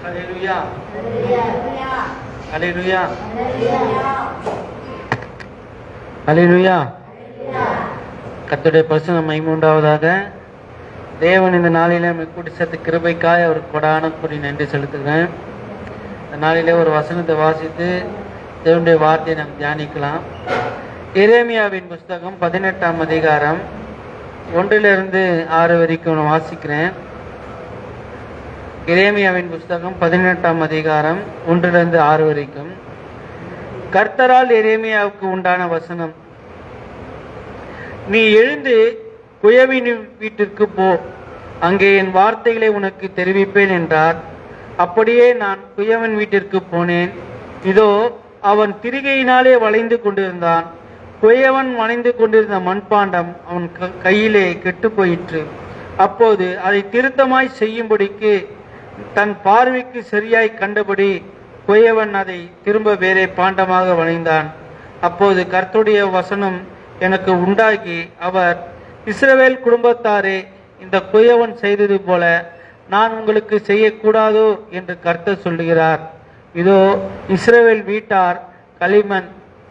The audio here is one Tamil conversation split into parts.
ஹல்லேலூயா, ஹல்லேலூயா, ஹல்லேலூயா. கர்த்தருடைய பரிசுத்த மகிமை உண்டாவதாக. தேவன் இந்த நாளிலே நம்மை கூட்டி சேர்த்து கிருபைக்காய் அவருக்கு கொடான கூடி நன்றி செலுத்துகிறேன். இந்த நாளிலே ஒரு வசனத்தை வாசித்து தேவனுடைய வார்த்தையை நாம் தியானிக்கலாம். எரேமியாவின் புஸ்தகம் 18ஆம் அதிகாரம் 1-6 வரைக்கும் நான் வாசிக்கிறேன். எரேமியாவின் புஸ்தகம் 18ஆம் அதிகாரம் 1-6 வரைக்கும். கர்த்தரால் எரேமியாவுக்கு உண்டான வசனம்: நீ எழுந்து குயவன் வீட்டிற்கு போ, அங்கே என் வார்த்தைகளை உனக்கு தெரிவிப்பேன் என்றார். அப்படியே நான் குயவன் வீட்டிற்கு போனேன். இதோ அவன் திரிகையினாலே வளைந்து கொண்டிருந்தான். குயவன் வளைந்து கொண்டிருந்த மண்பாண்டம் அவன் கையிலே கெட்டு போயிற்று. அப்போது அதை திருத்தமாய் செய்யும்படிக்கு தன் பார்வைக்கு சரியாய் கண்டபடி குயவன் அதை திரும்ப வேறே பாண்டமாக வளைந்தான். அப்போது கர்த்தருடைய வசனம் எனக்கு உண்டாகி, அவர், இஸ்ரவேல் குடும்பத்தாரே, இந்த குயவன் செய்தது போல நான் உங்களுக்கு செய்யக்கூடாதோ என்று கர்த்தர் சொல்லுகிறார். இதோ இஸ்ரவேல் வீட்டார் களிமண்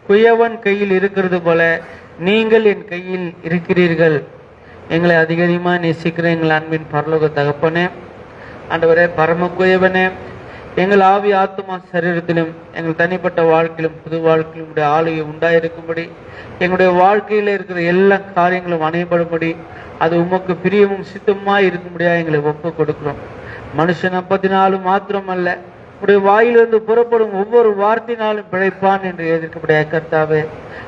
குயவன் கையில் இருக்கிறது போல நீங்கள் என் கையில் இருக்கிறீர்கள். எங்களை அதிகமாக நேசிக்கிற எங்கள் அன்பின் பரலோக தகப்பனே, ஆண்டவரே, பரம குயவனே, எங்கள் ஆவி ஆத்மா சரீரத்திலும் எங்கள் தனிப்பட்ட வாழ்க்கையிலும் புது வாழ்க்கையிலும் உடைய ஆளுகை உண்டாயிருக்கும்படி, எங்களுடைய வாழ்க்கையில் இருக்கிற எல்லா காரியங்களும் அணையப்படும்படி, அது உமக்கு பிரியமும் சித்தமாய் இருக்கும்படியா எங்களை ஒப்பு கொடுக்கிறோம். மனுஷன் அப்பத்தினாலும் மாத்திரம் அல்ல, உடைய வாயிலிருந்து புறப்படும் ஒவ்வொரு வார்த்தையினாலும் பிழைப்பான் என்று எதிர்க்கப்படியா கர்த்தாவே.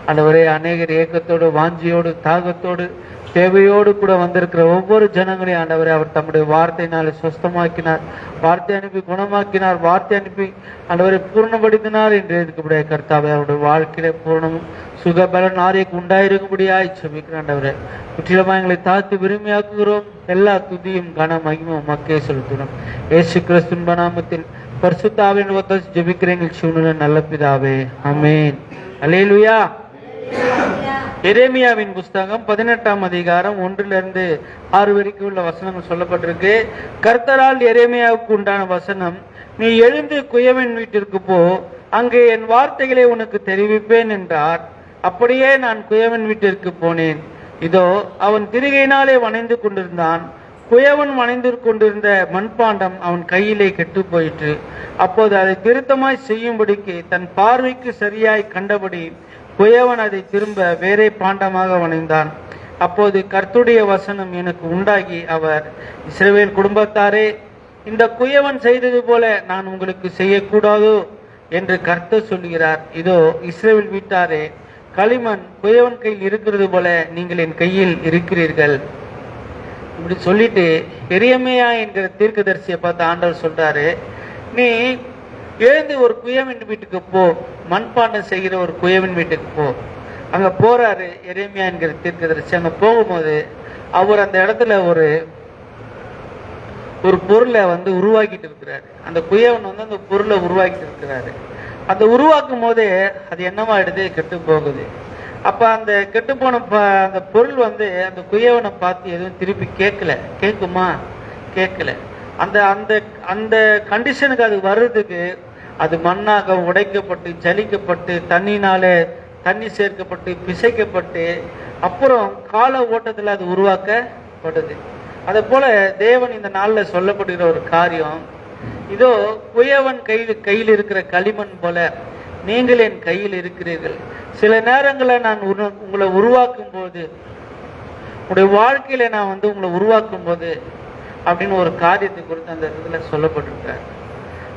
ஆண்டவரே, அநேகர் ஏக்கத்தோடு, வாஞ்சியோடு, தாகத்தோடு, தேவையோடு கூட வந்திருக்கிற ஒவ்வொரு ஜனங்களையும் ஆண்டவரே அவர் தம்முடைய வார்த்தையினாலே சொஸ்தமாக்கினார், வார்த்தை அனுப்பி குணமாக்கினார், வார்த்தை அனுப்பி ஆண்டவரை பூர்ணப்படுத்தினார் என்று எதிர்க்கப்படியா கர்த்தாவே. அவருடைய வாழ்க்கையில பூர்ணமும் சுகபலன் ஆரியக்கு உண்டாயிருக்கும்படியாய் செபிக்கிறேன். ஆண்டவரே, முற்றிலுமா எங்களை தாழ்த்தி விரும்பியாக்குகிறோம். எல்லா துதியும் கன மகிமும் மக்கே செலுத்துகிறோம். இயேசு கிறிஸ்துவின் நாமத்தில் பரிசுத்த ஆவியின் ஒத்தாசி ஜெபிக்கிறேன் எங்கள் சிவனுள்ள நல்ல பிதாவே, ஆமென். அல்லேலூயா. எரேமியாவின் புஸ்தகம் 18ஆம் அதிகாரம் 1-6 வரைக்கும் உள்ள வசனங்கள் சொல்லப்பட்டிருக்கு. கர்த்தரால் எரேமியாவுக்கு உண்டான வசனம்: நீ எழுந்து குயவன் வீட்டிற்கு போ, அங்கே என் வார்த்தைகளை உனக்கு தெரிவிப்பேன் என்றார். அப்படியே நான் குயவன் வீட்டிற்கு போனேன். இதோ அவன் திரிகையினாலே வணைந்து கொண்டிருந்தான். குயவன் வணைந்து கொண்டிருந்த மண்பாண்டம் அவன் கையிலே கெட்டு போயிற்று. அப்போது அதை திருத்தமாய் செய்யும்படிக்கு தன் பார்வைக்கு சரியாய் கண்டபடி குயவன் அதை திரும்ப வேறே பாண்டமாக வணைந்தான். அப்போது கர்த்தருடைய வசனம் எனக்கு உண்டாகி, அவர், இஸ்ரவேல் குடும்பத்தாரே, இந்த குயவன் செய்தது போல நான் உங்களுக்கு செய்யக்கூடாதோ என்று கர்த்தர் சொல்கிறார். இதோ இஸ்ரவேல் வீட்டாரே, களிமண் குயவன் கையில் இருக்கிறது போல நீங்கள் என் கையில் இருக்கிறீர்கள். இப்படி சொல்லிட்டு எரேமியா என்கிற தீர்க்கதரிசியை பார்த்து ஆண்டவர் சொல்றாரு, நீ எழுந்து ஒரு குயவன் வீட்டுக்கு போ, மண்பாண்டம் செய்கிற ஒரு குயவன் வீட்டுக்கு போ. அங்க போறாரு எரேமியா என்கிற தீர்க்கதரிசி. அங்க போகும்போது அவர் அந்த இடத்துல ஒரு பொருளை உருவாக்கிட்டு இருக்கிறாரு. அந்த குயவன் அந்த பொருளை உருவாக்கிட்டு இருக்கிறாரு. அந்த உருவாக்கும் போதே அது என்னவாயிடுது, கெட்டு போகுது. அப்ப அந்த கெட்டு போன அந்த பொருள் அந்த குயவனை பார்த்து எதுவும் திருப்பி கேட்குமா? கேட்கல. அந்த அந்த அந்த கண்டிஷனுக்கு அது வர்றதுக்கு அது மண்ணாக உடைக்கப்பட்டு, ஜலிக்கப்பட்டு, தண்ணி சேர்க்கப்பட்டு, பிசைக்கப்பட்டு, அப்புறம் கால ஓட்டத்தில் அது உருவாக்கப்படுது. அதே போல தேவன் இந்த நாளில் சொல்லப்படுகிற ஒரு காரியம், இதோ குயவன் கையில் இருக்கிற களிமண் போல நீங்கள் என் கையில் இருக்கிறீர்கள். சில நேரங்களில் நான் உங்களை உருவாக்கும் போது, உங்களுடைய வாழ்க்கையில நான் உங்களை உருவாக்கும் போது அப்படின்னு ஒரு காரியத்தை குறித்து அந்த இடத்துல சொல்லப்பட்டிருக்காரு.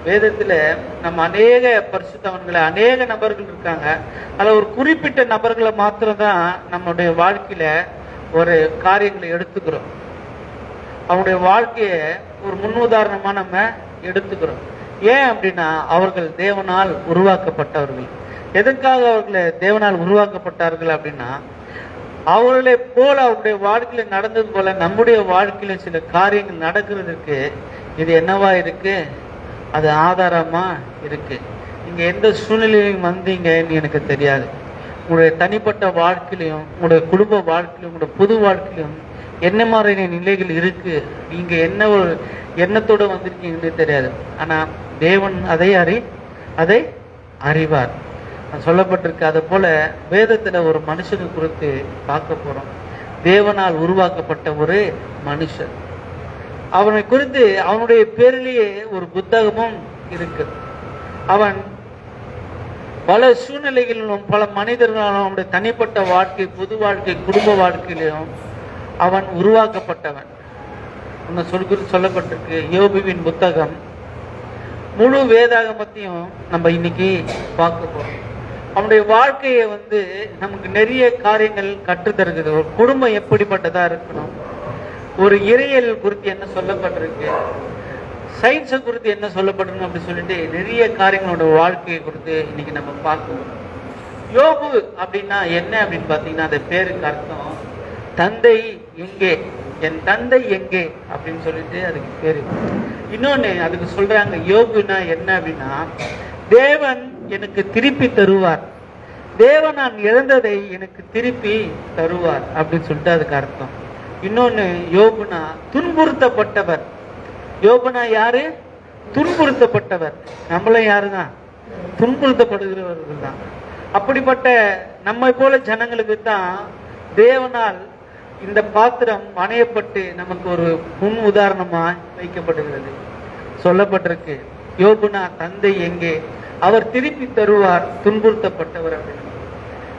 வேதத்துல நம்ம அநேக பரிசுத்தவன்களை, அநேக நபர்கள் இருக்காங்க. அதில் ஒரு குறிப்பிட்ட நபர்களை மாத்திரம்தான் நம்மளுடைய வாழ்க்கையில ஒரு காரியங்களை எடுத்துக்கிறோம். அவங்களுடைய வாழ்க்கையை ஒரு முன்னுதாரணமா நம்ம எடுத்துக்கிறோம். ஏன் அப்படின்னா, அவர்கள் தேவனால் உருவாக்கப்பட்டவர்கள். எதற்காக அவர்களை தேவனால் உருவாக்கப்பட்டார்கள் அப்படின்னா, அவர்களை போல அவருடைய வாழ்க்கையில நடந்தது போல நம்முடைய வாழ்க்கையில சில காரியங்கள் நடக்கிறதுக்கு இது என்னவா இருக்கு, அது ஆதாரமா இருக்கு. நீங்க எந்த சூழ்நிலையிலும் வந்தீங்கன்னு எனக்கு தெரியாது. உங்களுடைய தனிப்பட்ட வாழ்க்கையிலையும், உங்களுடைய குடும்ப வாழ்க்கையிலும், உங்களுடைய பொது வாழ்க்கையிலும் என்ன மாதிரியான நிலைகள் இருக்கு, நீங்க என்ன ஒரு எண்ணத்தோட வந்திருக்கீங்கன்னு தெரியாது. ஆனா தேவன் அதை அறிவார். சொல்லப்பட்டிருக்கு. அது போல வேதத்துல ஒரு மனுஷனை குறித்து பார்க்க போறோம். தேவனால் உருவாக்கப்பட்ட ஒரு மனுஷன். அவனை குறித்து அவனுடைய பேரிலேயே ஒரு புத்தகமும் இருக்கு. அவன் பல சூழ்நிலைகளிலும் பல மனிதர்களாலும் அவனுடைய தனிப்பட்ட வாழ்க்கை, பொது வாழ்க்கை, குடும்ப வாழ்க்கையிலும் அவன் உருவாக்கப்பட்டவன். சொல்லப்பட்டிருக்கு. யோபுவின் புத்தகம் முழு வேதாகமத்தையும் நம்ம இன்னைக்கு பார்க்க போறோம். அவனுடைய வாழ்க்கையை நமக்கு நிறைய காரியங்கள் கற்றுத்தருகிறது. ஒரு குடும்பம் எப்படிப்பட்டதா இருக்கணும், ஒரு இறையியல் குறித்து என்ன சொல்லப்பட்டிருக்கு, சயின்ஸை குறித்து என்ன சொல்லப்பட்டிருக்கு அப்படி சொல்லிட்டு நிறைய காரியங்களோட வாழ்க்கையை குறித்து இன்னைக்கு நம்ம பார்க்கணும். யோபு அப்படின்னா என்ன அப்படின்னு பார்த்தீங்கன்னா, அந்த பேருக்கு அர்த்தம் தந்தை எங்கே, என் தந்தை எங்கே அப்படின்னு சொல்லிட்டு அதுக்கு பேரு. இன்னொன்னு அதுக்கு சொல்றாங்க, யோபுனா என்ன அப்படின்னா, தேவன் எனக்கு திருப்பி தருவார், தேவன் நான் இழந்ததை எனக்கு திருப்பி தருவார் அப்படின்னு சொல்லிட்டு அதுக்கு அர்த்தம். இன்னொன்னு யோபுனா துன்புறுத்தப்பட்டவர். யோபுனா யாரு? துன்புறுத்தப்பட்டவர். நம்மளும் யாருதான்? துன்புறுத்தப்படுகிறவர்கள் தான். அப்படிப்பட்ட நம்மை போல ஜனங்களுக்கு தான் தேவனால் இந்த பாத்திரம் அணையப்பட்டு நமக்கு ஒரு முன் உதாரணமா வைக்கப்படுகிறது. சொல்லப்பட்டிருக்கு, யோபுனா தந்தை எங்கே, அவர் திருப்பி தருவார் துன்புறுத்தப்பட்டவர் அப்படின்னு.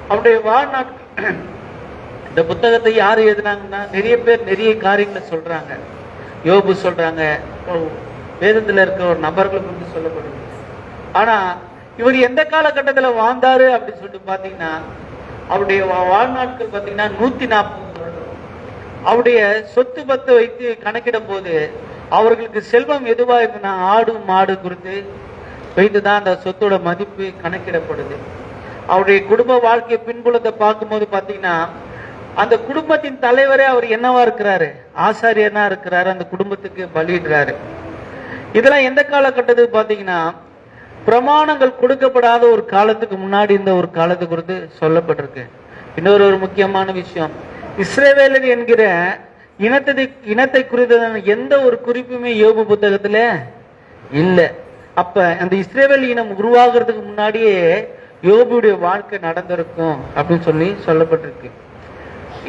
அவருடைய வாழ்நாட்கள் இந்த புத்தகத்தை யாரு எழுதினாங்கன்னா, நிறைய பேர் நிறைய காரியங்களை சொல்றாங்க. யோபு சொல்றாங்க, வேதத்துல இருக்க ஒரு நபர்களுக்கு சொல்லப்படுது. ஆனா இவர் எந்த காலகட்டத்துல வாழ்ந்தாரு அப்படின்னு சொல்லிட்டு பாத்தீங்கன்னா, அவருடைய வாழ்நாட்கள் பாத்தீங்கன்னா 140 வருடம். அவருடைய சொத்து பத்து வைத்து கணக்கிடும் போது அவர்களுக்கு செல்வம் எதுவா இருக்குன்னா, ஆடு மாடு குறித்து வைத்துதான் அந்த சொத்தோட மதிப்பு கணக்கிடப்படுது. அவருடைய குடும்ப வாழ்க்கை பின்புலத்தை பார்க்கும்போது பாத்தீங்கன்னா, அந்த குடும்பத்தின் தலைவரே அவர் என்னவா இருக்கிறாரு? ஆசாரியனா இருக்கிறாரு. அந்த குடும்பத்துக்கு பலியிடுறாரு. இதெல்லாம் எந்த காலகட்டத்துக்கு பாத்தீங்கன்னா, பிரமாணங்கள் கொடுக்கப்படாத ஒரு காலத்துக்கு முன்னாடி இந்த ஒரு காலத்து குறித்து சொல்லப்பட்டிருக்கு. இன்னொரு ஒரு முக்கியமான விஷயம், இஸ்ரவேலர் என்கிற இனத்தை குறித்த எந்த ஒரு குறிப்புமே யோபு புத்தகத்துல இல்ல. அப்ப அந்த இஸ்ரவேல் இனம் உருவாகிறதுக்கு முன்னாடியே யோபுடைய வாழ்க்கை நடந்திருக்கும் அப்படின்னு சொல்லப்பட்டிருக்கு.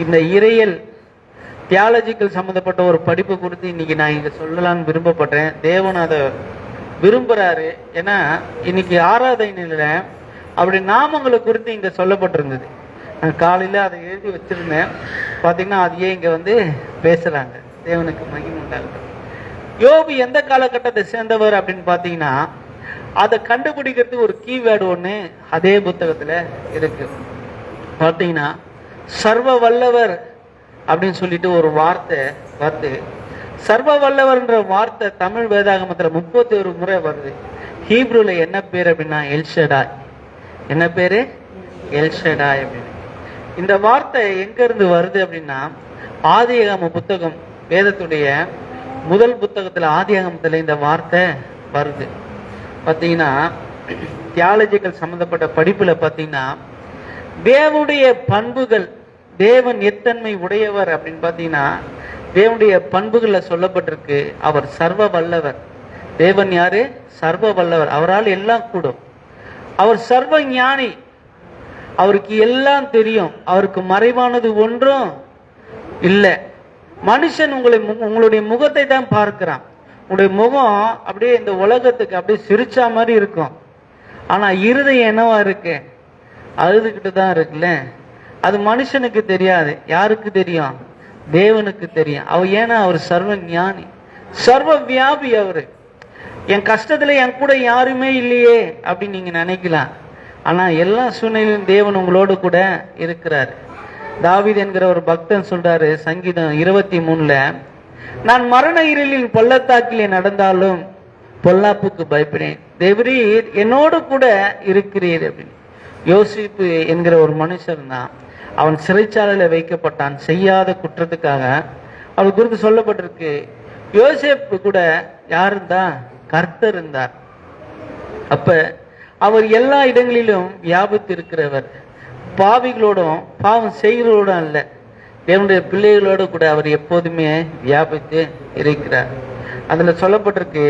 இந்த இறையியல் தியாலஜிக்கல் சம்பந்தப்பட்ட ஒரு படிப்பு குறித்து இன்னைக்கு நான் இங்க சொல்லலாம்னு விரும்பப்படுறேன். தேவன் அதை விரும்புறாரு. ஏன்னா இன்னைக்கு ஆராதனையில அப்படி நாமங்களை குறித்து இங்க சொல்லப்பட்டிருந்தது. நான் காலையில அதை எழுதி வச்சிருந்தேன். பாத்தீங்கன்னா அதையே இங்க பேசுறாங்க. தேவனுக்கு மகிமை உண்டாகுது. யோபு எந்த காலகட்டத்தை சேர்ந்தவர் அப்படின்னு பாத்தீங்கன்னா, அதை கண்டுபிடிக்கிறதுக்கு ஒரு கீவேர்டு ஒண்ணு அதே புத்தகத்துல இருக்கு. பாத்தீங்கன்னா சர்வ வல்லவர் அப்படின்னு சொல்லிட்டு ஒரு வார்த்தை வருது. சர்வ வல்லவர்ன்ற வார்த்தை தமிழ் வேதாகமத்துல 31 முறை வருது. ஹீப்ரூல என்ன பேர் அப்படின்னா எல்ஷடாய். என்ன பேரு? எல்ஷடாய் அப்படின்னு. இந்த வார்த்தை எங்க இருந்து வருது அப்படின்னா, ஆதியாகம புத்தகம், வேதத்துடைய முதல் புத்தகத்துல ஆதியாகமத்துல இந்த வார்த்தை வருது. பாத்தீங்கன்னா தியாலஜிக்கல் சம்பந்தப்பட்ட படிப்புல பாத்தீங்கன்னா, தேவனுடைய பண்புகள், தேவன் எத்தன்மை உடையவர் அப்படின்னு பாத்தீங்கன்னா, தேவனுடைய பண்புகள்ல சொல்லப்பட்டிருக்கு, அவர் சர்வ வல்லவர். தேவன் யாரு? சர்வ வல்லவர். அவரால் எல்லாம் கூடும். அவர் சர்வ ஞானி. அவருக்கு எல்லாம் தெரியும். அவருக்கு மறைவானது ஒன்றும் இல்லை. மனுஷன் உங்களுடைய முகத்தை தான் பார்க்கிறான். உங்களுடைய முகம் அப்படியே இந்த உலகத்துக்கு அப்படியே சிரிச்சா மாதிரி இருக்கும். ஆனா இருதயம் என்னவா இருக்கு? அழுதுகிட்டு தான் இருக்குல்ல. அது மனுஷனுக்கு தெரியாது. யாருக்கு தெரியும்? தேவனுக்கு தெரியும். ஏன்னா அவர் சர்வ ஞானி, சர்வ வியாபி. அவரு என் கஷ்டத்துல என் கூட யாருமே இல்லையே அப்படின்னு நீங்க நினைக்கலாம். ஆனா எல்லா சூழ்நிலையிலும் தேவன் உங்களோடு கூட இருக்கிறார். தாவீது என்கிற ஒரு பக்தன் சொல்றாரு, சங்கீதம் 23ல, நான் மரண இருளின் பள்ளத்தாக்கிலே நடந்தாலும் பொல்லாப்புக்கு பயப்படேன், தேவரீர் என்னோடு கூட இருக்கிறீர் அப்படின்னு. யோசிப்பு என்கிற ஒரு மனுஷன் தான். அவன் சிறைச்சாலையில வைக்கப்பட்டான் செய்யாத குற்றத்துக்காக. அவள் குறித்து சொல்லப்பட்டிருக்கு, யோசேப்பு கூட யார் இருந்தா? கர்த்தர் இருந்தார். அப்ப அவர் எல்லா இடங்களிலும் வியாபித்து இருக்கிறவர். பாவிகளோடும் பாவம் செய்கிறோடும் அல்ல, தேவனுடைய பிள்ளைகளோடு கூட அவர் எப்போதுமே வியாபித்து இருக்கிறார். அதுல சொல்லப்பட்டிருக்கு,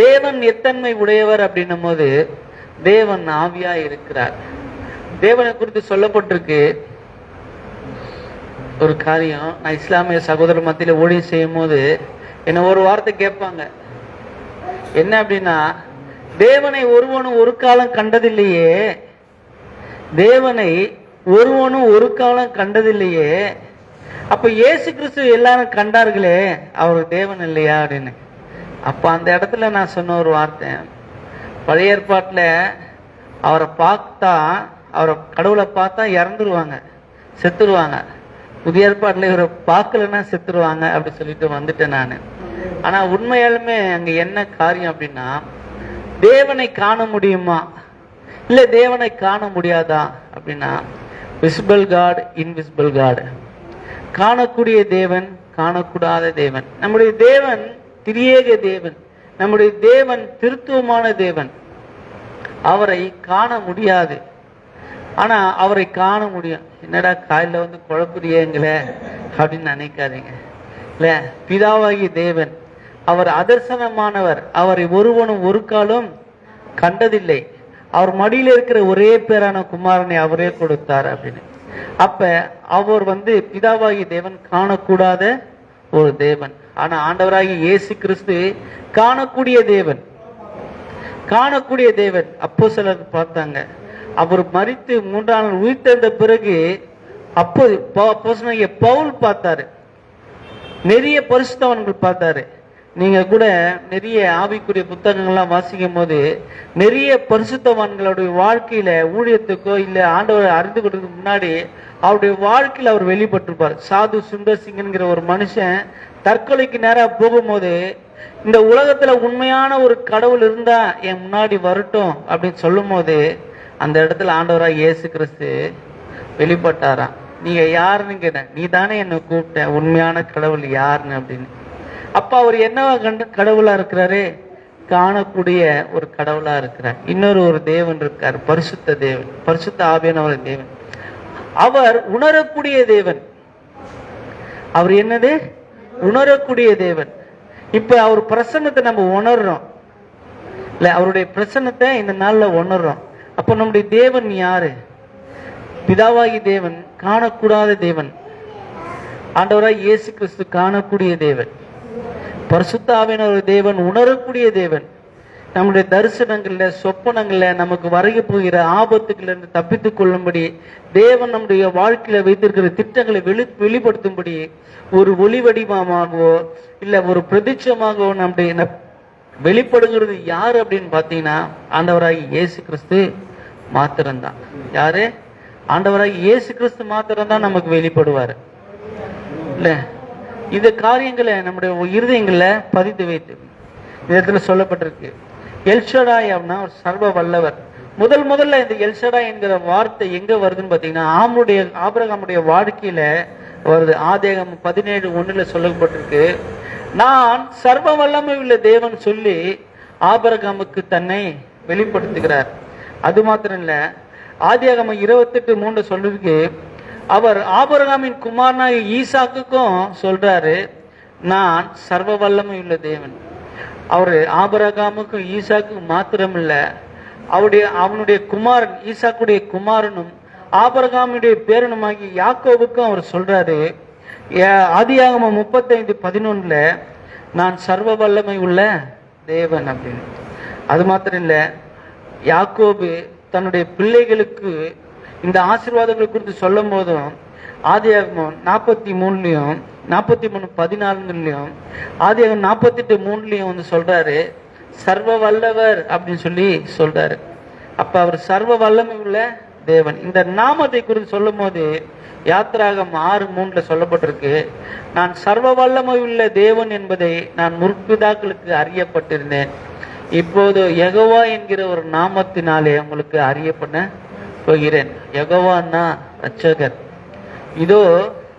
தேவன் எத்தன்மை உடையவர் அப்படின்னும் போது தேவன் ஆவியா இருக்கிறார். தேவனை குறித்து சொல்லப்பட்டிருக்கு ஒரு காரியம். நான் இஸ்லாமிய சகோதரர் மத்தியில ஊழியம் செய்யும் போது என்ன ஒரு வார்த்தை கேட்பாங்க, என்ன அப்படின்னா, தேவனை ஒருவனும் ஒரு காலம் கண்டதில்லையே, தேவனை ஒருவனும் ஒரு காலம் கண்டதில்லையே, அப்ப இயேசு கிறிஸ்து எல்லாரும் கண்டார்களே, அவர் தேவன் இல்லையா அப்படின்னு. அப்ப அந்த இடத்துல நான் சொன்ன ஒரு வார்த்தை, பழைய ஏற்பாட்டுல அவரை பார்த்தா, அவரை கடவுளை பார்த்தா இறந்துருவாங்க, செத்துருவாங்க. புதிய ஏற்பாட்டுல இவரை பார்க்கலன்னா செத்துருவாங்க அப்படி சொல்லிட்டு வந்துட்டேன் நான். ஆனா உண்மையாலுமே அங்க என்ன காரியம் அப்படின்னா, தேவனை காண முடியுமா இல்ல தேவனை காண முடியாதா அப்படின்னா, விசிபிள் காட், இன்விசிபிள் காட். காணக்கூடிய தேவன், காணக்கூடாத தேவன். நம்முடைய தேவன் திரியேக தேவன், நம்முடைய தேவன் திருத்துவமான தேவன். அவரை காண முடியாது, ஆனா அவரை காண முடியும். என்னடா காலையில வந்து குழப்புறியங்களே அப்படின்னு நினைக்காதீங்க. இல்ல, பிதாவாகிய தேவன் அவர் அதர்சனமானவர், அவரை ஒருவனும் ஒரு காலம் கண்டதில்லை, அவர் மடியில இருக்கிற ஒரே பேரான குமாரனை அவரே கொடுத்தார் அப்படின்னு. அப்ப அவர் வந்து பிதாவாகிய தேவன் காணக்கூடாத ஒரு தேவன். ஆனா ஆண்டவராகிய இயேசு கிறிஸ்து காணக்கூடிய தேவன், காணக்கூடிய தேவன். அப்போஸ்தலர் பார்த்தாங்க, அவர் மரித்து 3ஆம் நாள் உயிர்த்தெழுந்த பிறகு அப்போஸ்தலனாகிய பவுல் பார்த்தாரு, நிறைய பரிசுத்தவான்கள் பார்த்தாரு. நீங்க கூட நிறைய ஆவிக்குரிய புத்தகங்கள்லாம் வாசிக்கும் போது நிறைய பரிசுத்தவான்களுடைய வாழ்க்கையில ஊழியத்துக்கோ இல்ல ஆண்டவரை அறிந்து கொள்றதுக்கு முன்னாடி அவருடைய வாழ்க்கையில அவர் வெளிப்பட்டிருப்பார். சாது சுந்தர் சிங்ங்கிற ஒரு மனுஷன் தற்கொலைக்கு நேரா போகும்போது, இந்த உலகத்துல உண்மையான ஒரு கடவுள் இருந்தா என் முன்னாடி வரட்டும் அப்படின்னு சொல்லும் போது அந்த இடத்துல ஆண்டவராக இயேசு கிறிஸ்து வெளிப்பட்டாராம். நீங்க யாருன்னு கேட்ட, நீ தானே என்னை கூப்பிட்ட, உண்மையான கடவுள் யாருன்னு அப்படின்னு. அப்ப அவர் என்னவா கடவுளா இருக்கிறாரு? காணக்கூடிய ஒரு கடவுளா இருக்கிறார். இன்னொரு ஒரு தேவன் இருக்கார், பரிசுத்த தேவன், பரிசுத்த ஆவியானவர் தேவன். அவர் உணரக்கூடிய தேவன். அவர் என்னது? உணரக்கூடிய தேவன். இப்ப அவர் பிரசன்னத்தை நம்ம உணர்றோம் இல்ல, அவருடைய பிரசன்னத்தை இந்த நாள்ல உணர்றோம். அப்ப நம்முடைய தேவன் யாரு? பிதாவாகி தேவன், காணக்கூடாத தேவன். ஆண்டவராய் இயேசு கிறிஸ்து காணக்கூடிய தேவன், பரிசுத்த ஆவியானவர் தேவன், உணரக்கூடிய தேவன். நம்முடைய தரிசனங்கள்ல சொப்பனங்கள்ல நமக்கு வருகை போகிற ஆபத்துக்கள் இருந்து தப்பித்துக் கொள்ளும்படி தேவன் நம்முடைய வாழ்க்கையில வைத்திருக்கிற திட்டங்களை வெளிப்படுத்தும்படி ஒரு ஒளி வடிவமாகவோ இல்ல ஒரு பிரதிட்சமாகவோ நம்முடைய வெளிப்படுகிறது யாரு அப்படின்னு பாத்தீங்கன்னா, ஆண்டவராகி இயேசு கிறிஸ்து மாத்திரம்தான். யாரு? ஆண்டவராகி இயேசு கிறிஸ்து மாத்திரம்தான் நமக்கு வெளிப்படுவாரு இல்ல. இந்த காரியங்களை நம்முடைய இருதயங்கள்ல பதித்து வைத்து இடத்துல சொல்லப்பட்டிருக்கு. எல்ஷடாய் அப்படின்னா ஒரு சர்வ வல்லவர். முதல்ல இந்த எல்ஷடாய் என்கிற வார்த்தை எங்க வருதுன்னு பாத்தீங்கன்னா, ஆபிரகாமுடைய வாழ்க்கையில வருது. ஆதியாகமம் 17:1 சொல்லப்பட்டிருக்கு, நான் சர்வ வல்லமை உள்ள தேவன் சொல்லி ஆபிரகாமுக்கு தன்னை வெளிப்படுத்துகிறார். அது மாத்திரம் இல்ல, ஆதியாகமம் 28:3 சொல்லிருக்கு, அவர் ஆபிரகாமின் குமாரனாகிய ஈசாக்குக்கும் சொல்றாரு, நான் சர்வ வல்லமை உள்ள தேவன். அவரு ஆபிரகாமுக்கும் ஈசாக்கும் மாத்திரம் இல்ல, அவனுடைய குமாரன் ஈசாக்குடைய குமாரனும் ஆபிரகாமுடைய பேரனுமாகிய யாக்கோபுக்கும் அவர் சொல்றாரு. ஆதியாகமம் 35:11 நான் சர்வ வல்லமை உள்ள தேவன் அப்படின்னு. அது மாத்திரம் இல்ல, யாக்கோபு தன்னுடைய பிள்ளைகளுக்கு இந்த ஆசீர்வாதங்களை குறித்து சொல்லும் போதும் ஆதியாகமம் 43:43 43:14 ஆதியாகமம் 48:3 வந்து சொல்றாரு, சர்வ வல்லவர் அப்படின்னு சொல்லி சொல்றாரு. அப்ப அவர் சர்வ வல்லமை உள்ள தேவன். இந்த நாமத்தை குறித்து சொல்லும் போது யாத்திராகம் 6:3 சொல்லப்பட்டிருக்கு, நான் சர்வ வல்லமை உள்ள தேவன் என்பதை நான் முற்பிதாக்களுக்கு அறியப்பட்டிருந்தேன், இப்போது யெகோவா என்கிற ஒரு நாமத்தினாலே உங்களுக்கு அறியப்பட போகிறேன். யெகோவான்னா ரட்சகர். இதோ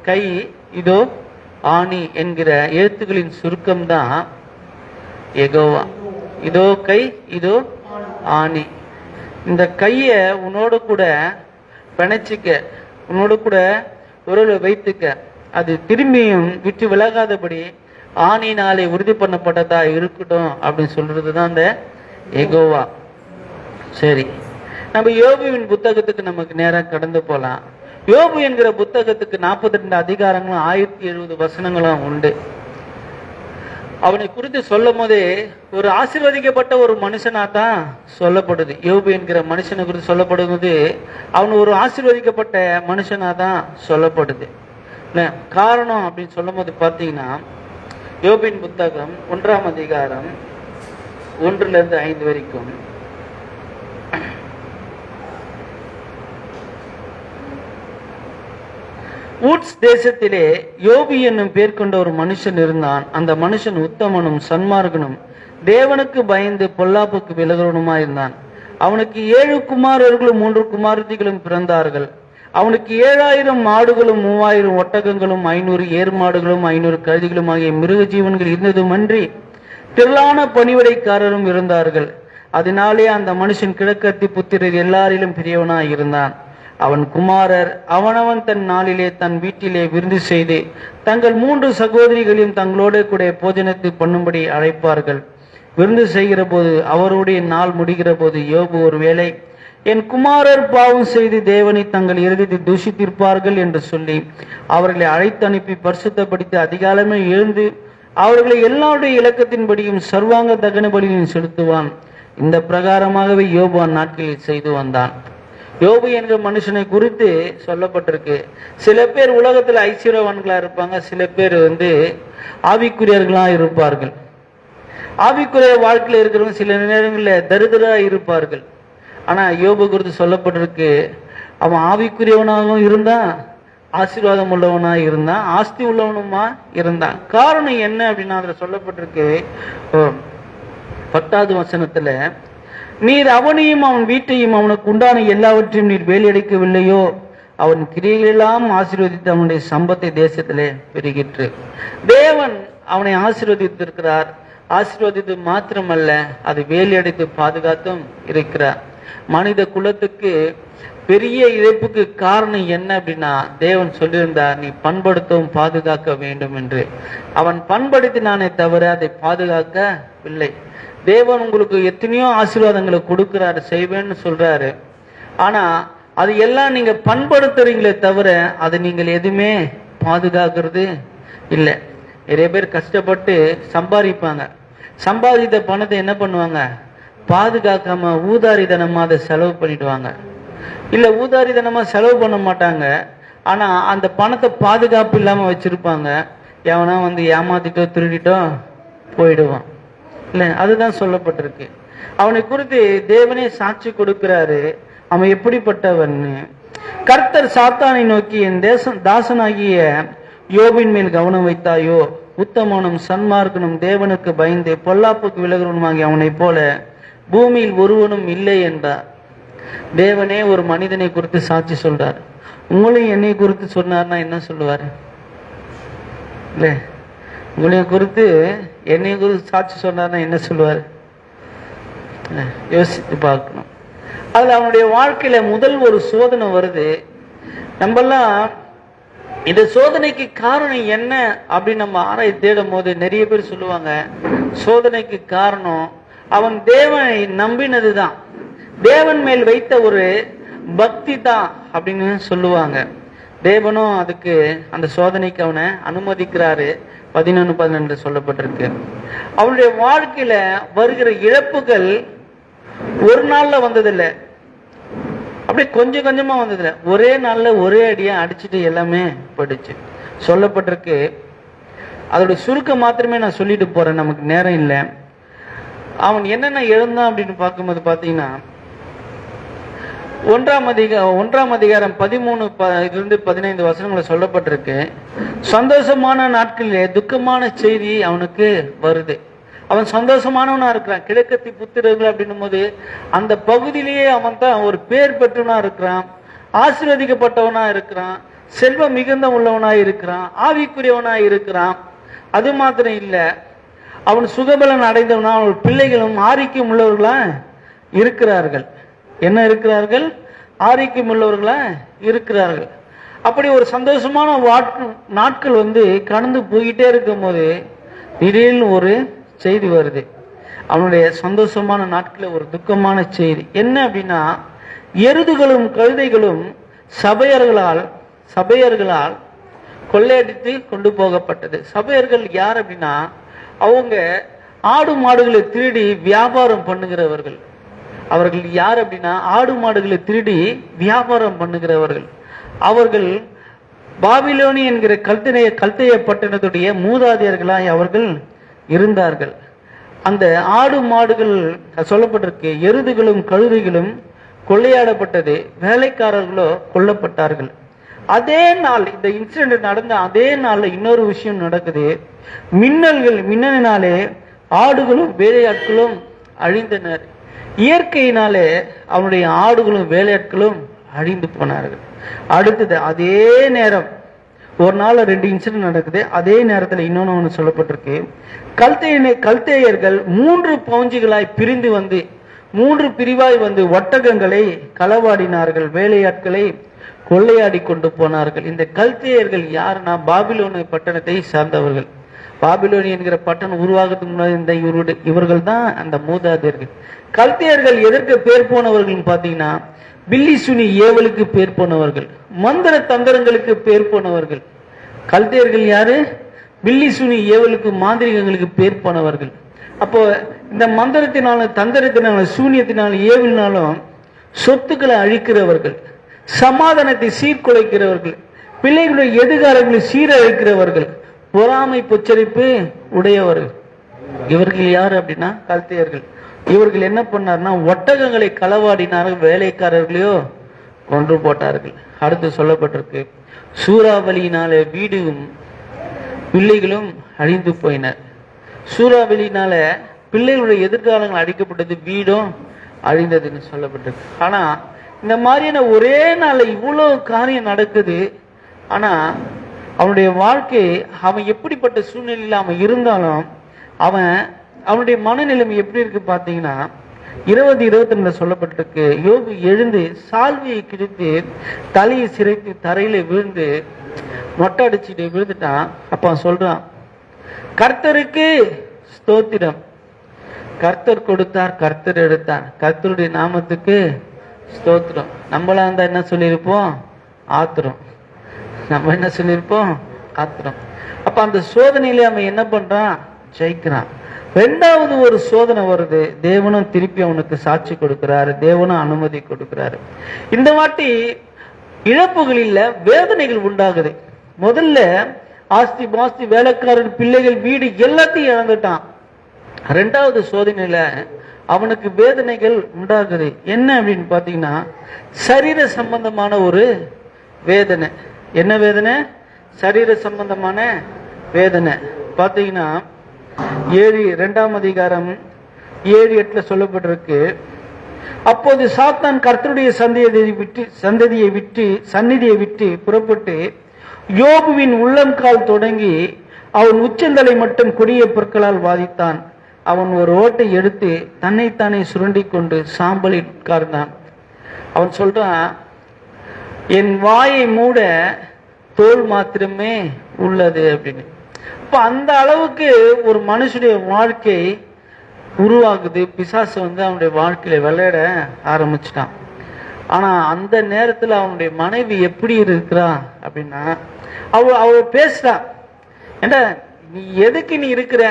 கை, இதோ ஆணி என்கிற எழுத்துக்களின் சுருக்கம்தான் யெகோவா. இதோ கை, இதோ ஆணி. இந்த கைய உன்னோடு கூட பிணைச்சிக்க, உன்னோடு கூட உறவு வைத்துக்க. அது திரும்பியும் விட்டு விலகாதபடி ஆணினாலே உறுதி பண்ணப்பட்டதா இருக்கட்டும் அப்படின்னு சொல்றதுதான் அந்த யெகோவா. சரி, நம்ம யோபுவின் புத்தகத்துக்கு நமக்கு நேரம் கடந்து போலாம். யோபு என்கிற புத்தகத்துக்கு 42 அதிகாரங்களும் 1070 வசனங்களும் உண்டு. அவனை குறித்து சொல்லும் போதே ஒரு ஆசீர்வதிக்கப்பட்ட ஒரு மனுஷனா தான் சொல்லப்படுது. யோபு என்கிற மனுஷனை குறித்து சொல்லப்படுவது அவன் ஒரு ஆசீர்வதிக்கப்பட்ட மனுஷனா தான் சொல்லப்படுது. காரணம் அப்படின்னு சொல்லும் போது பார்த்தீங்கன்னா, யோபின் புத்தகம் 1ஆம் அதிகாரம் 1 to 5 வரைக்கும், ஊட்ஸ் தேசத்திலே யோபு என்னும் பேர் கொண்ட ஒரு மனுஷன் இருந்தான். அந்த மனுஷன் உத்தமனும் சன்மார்கனும் தேவனுக்கு பயந்து பொல்லாப்புக்கு விலகுவனுமாயிருந்தான். அவனுக்கு 7 குமாரர்களும் 3 குமாரத்திகளும் பிறந்தார்கள். அவனுக்கு 7000 மாடுகளும் 3000 ஒட்டகங்களும் 500 ஏர் மாடுகளும் 500 கழுதைகளும் ஆகிய மிருக ஜீவன்கள் இருந்ததுமன்றி திரளான பணிவிடைக்காரரும் இருந்தார்கள். அதனாலே அந்த மனுஷன் கிழக்கத்தி புத்திரர் எல்லாரிலும் பெரியவனாய் இருந்தான். அவன் குமாரர் அவனவன் தன் நாளிலே தன் வீட்டிலே விருந்து செய்து தங்கள் 3 சகோதரிகளையும் தங்களோட கூட போஜனத்தை பண்ணும்படி அழைப்பார்கள். விருந்து செய்கிற போது அவருடைய நாள் முடிகிற போது யோபு ஒருவேளை என் குமாரர் பாவம் செய்து தேவனை தங்கள் இறுதியை தூஷித்திருப்பார்கள் என்று சொல்லி அவர்களை அழைத்து அனுப்பி பரிசுத்தப்படுத்தி அதிகாலமே எழுந்து அவர்களை எல்லாருடைய இலக்கத்தின்படியும் சர்வாங்க தகன பலியும் செலுத்துவான். இந்த பிரகாரமாகவே யோபு அந்நாட்களில் செய்து வந்தான். யோபு என்கிற மனுஷனை குறித்து சொல்லப்பட்டிருக்கு. சில பேர் உலகத்துல ஐஸ்வர்யவான்களா இருப்பாங்க, சில பேர் ஆவிக்குரியர்களா இருப்பார்கள். ஆவிக்குரிய வாழ்க்கையில இருக்கிறவங்க சில நேரங்களில் தரித்திரா இருப்பார்கள். ஆனா யோபு குறித்து சொல்லப்பட்டிருக்கு, அவன் ஆவிக்குரியவனாகவும் இருந்தான், ஆசீர்வாதம் உள்ளவனா இருந்தான், ஆஸ்தி உள்ளவனுமா இருந்தான். காரணம் என்ன அப்படின்னா அதுல சொல்லப்பட்டிருக்கு 10வது வசனத்துல, நீர் அவனையும் அவன் வீட்டையும் அவனுக்கு உண்டான எல்லாவற்றையும் நீர் வேலையடைக்கவில்லையோ, அவன் கிரியைகளெல்லாம் ஆசீர்வதித்து அவனுடைய சம்பத்தை தேசத்திலே பெருகிற்று. தேவன் அவனை ஆசீர்வதித்திருக்கிறார். ஆசீர்வதித்து மாத்திரமல்ல, அது வேலையடைத்து பாதுகாத்தும் இருக்கிறார். மனித குலத்துக்கு பெரிய இழப்புக்கு காரணம் என்ன அப்படின்னா, தேவன் சொல்லியிருந்தார் நீ பண்படுத்தவும் பாதுகாக்க வேண்டும் என்று. அவன் பண்படுத்தினானே தவிர அதை பாதுகாக்கவில்லை. தேவன் உங்களுக்கு எத்தனையோ ஆசீர்வாதங்களை கொடுக்கிறாரு, செய்வேன்னு சொல்றாரு. ஆனா அது எல்லாம் நீங்க பண்படுத்துறீங்களே தவிர அதை நீங்கள் எதுவுமே பாதுகாக்கிறது இல்லை. நிறைய பேர் கஷ்டப்பட்டு சம்பாதிப்பாங்க, சம்பாதித்த பணத்தை என்ன பண்ணுவாங்க, பாதுகாக்காம ஊதாரித்தனமா அதை செலவு பண்ணிடுவாங்க. இல்ல ஊதாரித்தனமா செலவு பண்ண மாட்டாங்க, ஆனா அந்த பணத்தை பாதுகாப்பு இல்லாம வச்சிருப்பாங்க. எவனா ஏமாத்திட்டோ திருடிட்டோ போயிடுவான். இல்ல, அதுதான் சொல்லப்பட்டிருக்கு. அவனை குறித்து தேவனே சாட்சி கொடுக்கிறாரு, அவன் எப்படிப்பட்டவன். கர்த்தர் சாத்தானை நோக்கி என் தாசனாகிய யோபின் மேல் கவனம் வைத்தாயோ, உத்தமனும் சன்மார்க்கனும் தேவனுக்கு பயந்து பொல்லாப்புக்கு விலகுவனுமாகி அவனை போல பூமியில் ஒருவனும் இல்லை என்றார். தேவனே ஒரு மனிதனை குறித்து சாட்சி சொல்றார். உங்களையும் என்னை குறித்து சொன்னார்னா என்ன சொல்லுவாரு? இல்ல, உங்களையும் குறித்து என்னை குறித்து சாட்சி சொன்னார்னா என்ன சொல்லுவாரு? யோசித்து பார்க்கணும். அதுல அவனுடைய வாழ்க்கையில முதல் ஒரு சோதனை வருது. நம்மெல்லாம் இந்த சோதனைக்கு காரணம் என்ன அப்படின்னு நம்ம ஆராய் தேடும் போது நிறைய பேர் சொல்லுவாங்க, சோதனைக்கு காரணம் அவன் தேவனை நம்பினதுதான், தேவன் மேல் வைத்த ஒரு பக்தி தான் அப்படின்னு சொல்லுவாங்க. தேவனும் அதுக்கு அந்த சோதனைக்கு அவனை அனுமதிக்கிறாரு. 11:12 சொல்லப்பட்டிருக்கு. அவனுடைய வாழ்க்கையில வருகிற இழப்புகள் ஒரு நாள்ல வந்ததில்லை, அப்படியே கொஞ்சம் கொஞ்சமா வந்ததில்லை, ஒரே நாள்ல ஒரே அடியா அடிச்சுட்டு எல்லாமே போயிடுச்சு சொல்லப்பட்டிருக்கு. அதோட சுருக்கம் மாத்திரமே நான் சொல்லிட்டு போறேன், நமக்கு நேரம் இல்லை. அவன் என்னென்ன இழந்தான் அப்படின்னு பார்க்கும்போது பார்த்தீங்கன்னா, 1ஆம் அதிகாரம் 13-15 வசனங்களை சொல்லப்பட்டிருக்கு. சந்தோஷமான நாட்களிலே துக்கமான செய்தி அவனுக்கு வருது. அவன் சந்தோஷமானவனா இருக்கிறான். கிழக்கத்தி புத்திரர்கள் அப்படின்னும் போது அந்த பகுதியிலேயே அவன் தான் ஒரு பேர் பெற்றவனா இருக்கிறான், ஆசீர்வதிக்கப்பட்டவனா இருக்கிறான், செல்வம் மிகுந்த உள்ளவனா இருக்கிறான், ஆவிக்குரியவனா இருக்கிறான். அது மாத்திரம் இல்ல, அவன் சுகபலன் அடைந்தவனா, அவன் பிள்ளைகளும் ஆரோக்கியம் உள்ளவர்களா இருக்கிறார்கள். என்ன இருக்கிறார்கள்? ஆரோக்கியம் உள்ளவர்களா இருக்கிறார்கள். அப்படி ஒரு சந்தோஷமான நாட்கள் வந்து கடந்து போயிட்டே இருக்கும் போது திடீர்னு ஒரு செய்தி வருது. அவனுடைய சந்தோஷமான நாட்களில் ஒரு துக்கமான செய்தி என்ன அப்படின்னா, எருதுகளும் கழுதைகளும் சபையர்களால் கொள்ளையடித்து கொண்டு போகப்பட்டது. சபையர்கள் யார் அப்படின்னா, அவங்க ஆடு மாடுகளை திருடி வியாபாரம் பண்ணுகிறவர்கள். அவர்கள் யார் அப்படின்னா, ஆடு மாடுகளை திருடி வியாபாரம் பண்ணுகிறவர்கள். அவர்கள் பாபிலோனி என்கிற கல்தேய பட்டணத்துடைய மூதாதையர்களாய் அவர்கள் இருந்தார்கள். அந்த ஆடு மாடுகள் சொல்லப்பட்டிருக்கு, எருதுகளும் கழுதைகளும் கொள்ளையாடப்பட்டது, வேலைக்காரர்களோ கொல்லப்பட்டார்கள். அதே நாள் இந்த இன்சிடென்ட் நடந்த அதே நாள்ல இன்னொரு விஷயம் நடக்குது. மின்னலினாலே ஆடுகளும் வேலையாட்களும் அழிந்தனர். இயற்கையினாலே அவனுடைய ஆடுகளும் வேலையாட்களும் அழிந்து போனார்கள். அடுத்தது அதே நேரம் ஒரு நாள் 2 இன்சிடென்ட் நடக்குது. அதே நேரத்தில் இன்னொன்னு சொல்லப்பட்டிருக்கு, கல்தேயர்கள் 3 பவுஞ்சுகளாய் பிரிந்து வந்து 3 பிரிவாய் வந்து ஒட்டகங்களை களவாடினார்கள், வேலையாட்களை கொள்ளையாடி கொண்டு போனார்கள். இந்த கல்தேயர்கள் யாருன்னா, பாபிலோனி பட்டணத்தை சார்ந்தவர்கள். பாபிலோனி என்கிற பட்டணம் உருவாகிறதுக்கு முன்னாடி இந்த இவர்கள் தான் அந்த மூதாதையர்கள். கல்தேயர்கள் எதற்கு பேர் போனவர்கள் பார்த்தீங்கன்னா, பில்லி சுனி ஏவலுக்கு பேர் போனவர்கள், மந்திர தந்திரங்களுக்கு பேர் போனவர்கள். கல்தேயர்கள் யாரு? பில்லி சுனி ஏவலுக்கு, மாந்திரிகங்களுக்கு பேர் போனவர்கள். அப்போ இந்த மந்திரத்தினாலும் தந்திரத்தினாலும் சூனியத்தினாலும் ஏவலினாலும் சொத்துக்களை அழிக்கிறவர்கள், சமாதானத்தை சீர்குலைக்கிறவர்கள், பிள்ளைகளுடைய எதிர்காலங்களை சீரழிக்கிறவர்கள், பொறாமை பொச்சரிப்பு உடையவர்கள். இவர்கள் யாரு அப்படின்னா கல்தேயர்கள். இவர்கள் என்ன பண்ணார்னா, ஒட்டகங்களை களவாடினார்கள், வேலைக்காரர்களையோ கொன்று போட்டார்கள். அடுத்து சொல்லப்பட்டிருக்கு, சூறாவளியினால வீடும் பிள்ளைகளும் அழிந்து போயினர். சூறாவளியினால பிள்ளைகளுடைய எதிர்காலங்கள் அழிக்கப்பட்டது, வீடும் அழிந்ததுன்னு சொல்லப்பட்டிருக்கு. ஆனா இந்த மாதிரியான ஒரே நாள்ல இவ்வளவு காரியம் நடக்குது. ஆனா அவனுடைய வாழ்க்கை, அவன் எப்படிப்பட்ட சூழ்நிலையில அவன் இருந்தாலும் அவனுடைய மனநிலைமை எப்படி இருக்கு பாத்தீங்கன்னா, 20:22 சொல்லப்பட்டிருக்கு, யோபு எழுந்து சால்வியை கிழித்து தலையை சிரைத்து தரையில விழுந்து மொட்டை அடிச்சுட்டு விழுந்துட்டான். அப்ப சொல்றான், கர்த்தருக்கு ஸ்தோத்திரம், கர்த்தர் கொடுத்தார், கர்த்தர் எடுத்தார், கர்த்தருடைய நாமத்துக்கு ஸ்தோத்திரம். நம்மளா இருந்தா என்ன சொல்லியிருப்போம்? ஆத்திரம். நம்ம என்ன சொல்லியிருப்போம்? ஆத்திரம். அப்ப அந்த சோதனையில அவன் என்ன பண்றான்? ஜெயிக்கிறான். 2வது ஒரு சோதனை வருது. தேவனும் திருப்பி அவனுக்கு சாட்சி கொடுக்கிறாரு, தேவனும் அனுமதி கொடுக்கிறாரு. இந்த வாட்டி இழப்புகள் இல்ல, வேதனைகள் உண்டாகுது. முதல்ல ஆஸ்தி பாஸ்தி, வேலைக்காரர், பிள்ளைகள், வீடு எல்லாத்தையும் இழந்துட்டான். 2வது சோதனையில அவனுக்கு வேதனைகள் உண்டாகுது. என்ன அப்படின்னு பாத்தீங்கன்னா, சரீர சம்பந்தமான ஒரு வேதனை. என்ன வேதனை? சரீர சம்பந்தமான வேதனை. பாத்தீங்கன்னா 2ஆம் அதிகாரம் 7:8 சொல்லப்பட்டிருக்கு, அப்போது சாத்தான் கர்த்தருடைய சந்நிதியை விட்டு புறப்பட்டு யோபுவின் உள்ளங்கால் தொடங்கி அவன் உச்சந்தலை மட்டும் கொடிய பொருட்களால் வாதித்தான். அவன் ஒரு ஓட்டை எடுத்து தன்னைத்தானே சுரண்டி கொண்டு சாம்பலில் உட்கார்ந்தான். அவன் சொல்றான், என் வாயை மூட தோல் மாத்திரமே உள்ளது அப்படின்னு. இப்ப அந்த அளவுக்கு ஒரு மனுஷனுடைய வாழ்க்கை உருவாகுது. பிசாசு அவனுடைய வாழ்க்கையில விளையாட ஆரம்பிச்சிட்டான். ஆனா அந்த நேரத்துல அவனுடைய மனைவி எப்படி இருக்கிறா அப்படின்னா, அவ பேசுறா, ஏண்டா நீ எதுக்கு நீ இருக்கிற,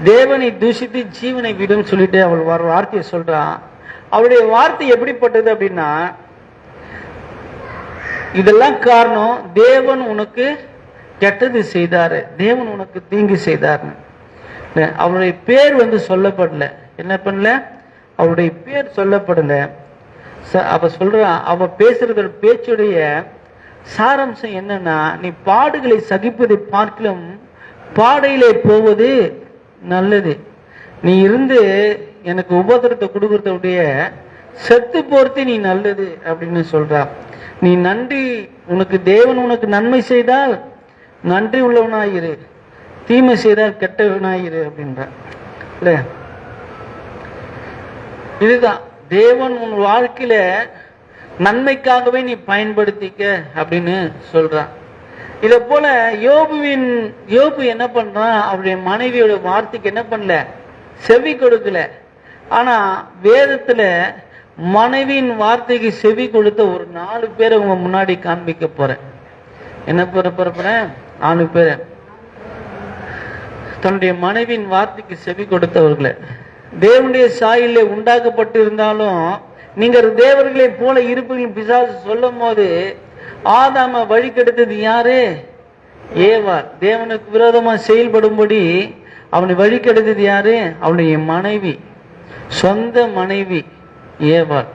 தேவனை தூஷித்து ஜீவனை விடும் சொல்லிட்டு அவள் ஒரு வார்த்தையை சொல்றான். அவளுடைய வார்த்தை எப்படிப்பட்டது அப்படின்னா, இதெல்லாம் காரணம் தேவன் உனக்கு கெட்டது செய்தாரு, தேவன் உனக்கு தீங்கு செய்தார். அவருடைய பேர் சொல்லப்படல. என்ன பண்ணல? அவருடைய பேர் சொல்லப்படல. அவ சொல்றான், அவ பேசுறது பேச்சுடைய சாராம்சம் என்னன்னா, நீ பாடுகளை சகிப்பதை பார்க்கலும் பாடையிலே போவது நல்லது. நீ இருந்து எனக்கு உபத்திரத்தை கொடுக்கறதுடைய செத்து போறது நீ நல்லது அப்படின்னு சொல்றா. நீ நன்றி, உனக்கு தேவன் உனக்கு நன்மை செய்தால் நன்றி உள்ளவனாயிரு, தீமை செய்தால் கெட்டவனாயிரு அப்படின்ற. இல்ல, இதுதான் தேவன் உன் வாழ்க்கையில நன்மைக்காகவே நீ பயன்படுத்திக்க அப்படின்னு சொல்றான். இத போல யோபு என்ன பண்றான், அவருடைய மனைவியோட வார்த்தைக்கு என்ன பண்ணல, செவி கொடுக்கல. ஆனா வேதத்துல மனைவியின் வார்த்தைக்கு செவி கொடுத்த ஒரு 4 பேரை உங்க முன்னாடி காண்பிக்க போறேன். என்ன போறேன் 4 பேரை, தன்னுடைய மனைவியின் வார்த்தைக்கு செவி கொடுத்தவர்களை. தேவனுடைய சாயலிலே உண்டாக்கப்பட்டு இருந்தாலும் நீங்கள் தேவர்களை போல இருப்பீர்கள் பிசாசு சொல்லும் போது ஆதாம வழி கெடுத்தது யாரு? ஏவாள். தேவனுக்கு விரோதமா செயல்படும்படி அவனை வழி கெடுத்தது யாரு? அவனுடைய மனைவி, சொந்த மனைவி ஏவாள்.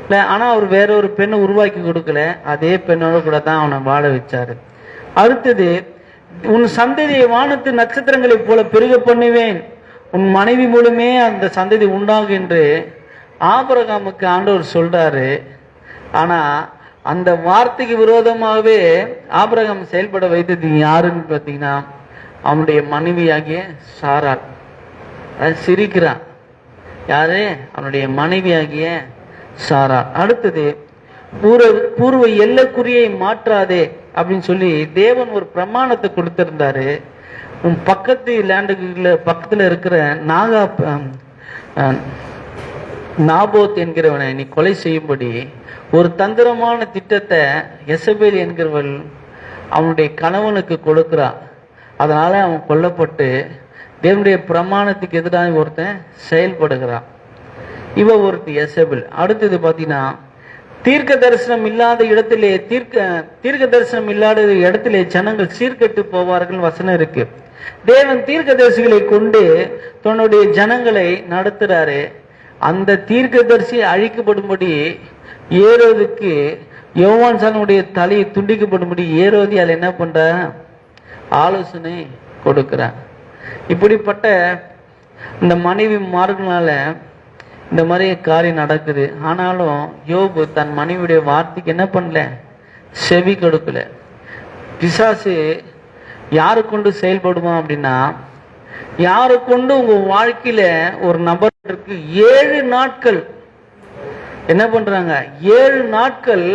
இல்ல, ஆனா அவர் வேற ஒரு பெண்ணை உருவாக்கி கொடுக்கல, அதே பெண்ணோட கூட தான் அவனை வாழ வச்சாரு. அடுத்தது, உன் சந்ததியை வானத்து நட்சத்திரங்களைப் போல பெருக பண்ணுவேன், உன் மனைவி மூலமே அந்த சந்ததி உண்டாகும் என்று ஆபிரகாமுக்கு ஆண்டவர் சொல்றாரு. ஆனா அந்த வார்த்தைக்கு விரோதமாகவே ஆபிரகாம் செயல்பட வைத்தது யாருன்னு பார்த்தீங்கன்னா அவனுடைய மனைவியாகிய சாராள். சிரிக்கிறான். யாரு? அவனுடைய மனைவியாகிய சாராள். அடுத்தது, பூர்வ எல்லைக்குறியை மாற்றாதே அப்படின்னு சொல்லி தேவன் ஒரு பிரமாணத்தை கொடுத்திருந்தாரு. உன் பக்கத்து லேண்டுக்குள்ள பக்கத்துல இருக்கிற நாபோத் என்கிறவனை நீ கொலை செய்யும்படி ஒரு தந்திரமான திட்டத்தை எசபேல் என்கிறவள் அவனுடைய கணவனுக்கு கொடுக்கிறான். அதனால அவன் கொல்லப்பட்டு தேவனுடைய பிரமாணத்துக்கு எதிராக ஒருத்தன் செயல்படுகிறான். இவ ஒருத்தி எசபேல். அடுத்தது பாத்தீங்கன்னா, தீர்க்க தரிசனம் இல்லாத இடத்திலே தீர்க்க தரிசனம் இல்லாத இடத்திலே ஜனங்கள் சீர்கெட்டு போவார்கள் வசனம் இருக்கு. தேவன் தீர்க்க தரிசிகளை கொண்டு தன்னுடைய ஜனங்களை நடத்துறாரு. அந்த தீர்க்கதரிசி அழிக்கப்படும்படி ஏரோதுக்கு யோவான் சானுடைய தலையை துண்டிக்கப்படும்படி ஏரோதி அதில் என்ன பண்ற, ஆலோசனை கொடுக்கிறார். இப்படிப்பட்ட இந்த மனைவி மார்களால இந்த மாதிரி காரியம் நடக்குது. ஆனாலும் யோபு தன் மனைவியுடைய வார்த்தைக்கு என்ன பண்ணல, செவி கொடுக்கல. பிசாசு யாரு கொண்டு செயல்படுவான் அப்படின்னா, யாரு கொண்டு உங்க வாழ்க்கையில ஒரு நபருக்கு 7 நாட்கள் என்ன பண்றாங்க, 7 நாட்கள்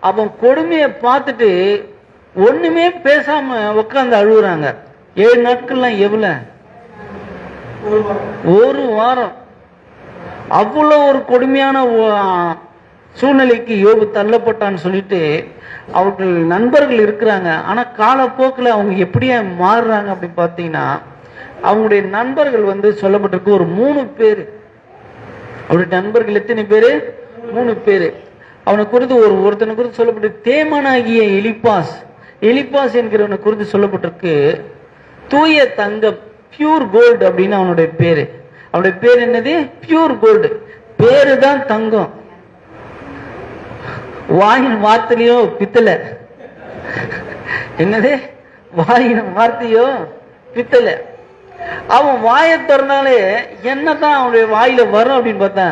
அவன் கொடுமையை பார்த்துட்டு ஒண்ணுமே பேசாம உட்கார்ந்து அழுகுறாங்க. 7 நாட்கள்லாம் எவ்வளவு? ஒரு வாரம். அவ்வளவு ஒரு கொடுமையான சூழ்நிலைக்கு யோபு தள்ளப்பட்டான்னு சொல்லிட்டு அவர்கள் நண்பர்கள் இருக்கிறாங்க. ஆனா காலப்போக்கில் அவங்க எப்படியா மாறுறாங்க அப்படின்னு பார்த்தீங்கன்னா, அவங்களுடைய நண்பர்கள் சொல்லப்பட்டிருக்கு ஒரு 3 பேர். அவருடைய நண்பர்கள் எத்தனை பேரு? 3 பேரு. அவனை குறித்து ஒருத்தனை குறித்து சொல்லப்பட்டு தேமானாகிய எலிப்பாஸ் என்கிறவனை குறித்து சொல்லப்பட்டிருக்கு தூய தங்கம், பியூர் கோல்டு அப்படின்னு அவனுடைய பேரு. அவனுடைய பேர் என்னது? Pure gold. பேரு தான் தங்கம். வாயின் வார்த்தையோ பித்தளை. என்னது? வாயின் வார்த்தையோ பித்தளை. அவன் வாயை திறந்தாலே என்னதான் அவனுடைய வாயில வரும் அப்படின்னு பார்த்தா,